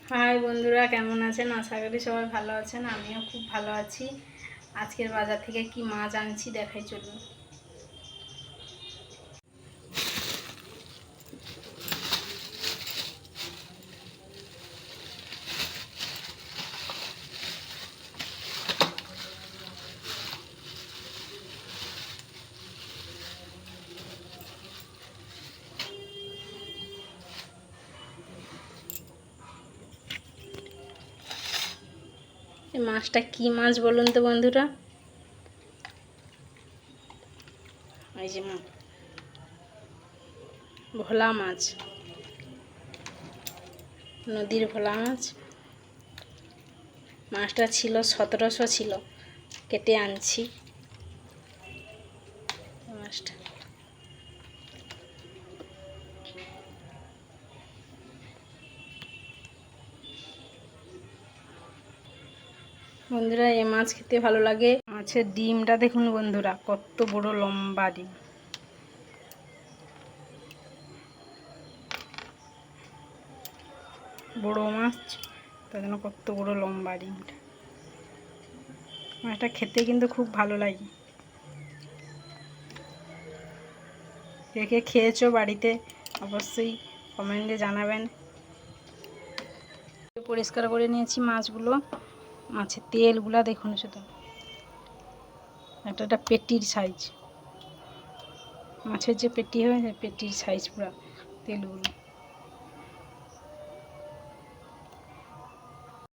High বন্ধুরা, কেমন আছেন? আশা করি সবাই ভালো আছেন। আমিও খুব ভালো আছি। আজকের বাজার থেকে কি মাছ আনছি দেখাই চলুন। এই মাছটা কি মাছ বলুন তো বন্ধুরা? এই যে ভোলা মাছ, নদীর ভোলা মাছ। মাছটা ছিল 1700 ছিল, কেটে আনছি মাছটা। বন্ধুরা, এই মাছ খেতে ভালো লাগে। মাছের ডিমটা দেখুন বন্ধুরা, কত বড় লম্বা ডিম। বড় মাছ, তার জন্য কত বড় লম্বা ডিমটা। মাছটা খেতে কিন্তু খুব ভালো লাগে। কে কে খেয়েছো বাড়িতে অবশ্যই কমেন্টে জানাবেন। পরিষ্কার করে নিয়েছি মাছগুলো। মাছের তেলগুলো দেখুন শুধু, একটা পেটির সাইজ। মাছের যে পেটি হয়, পেটির সাইজ পুরো তেলগুলো।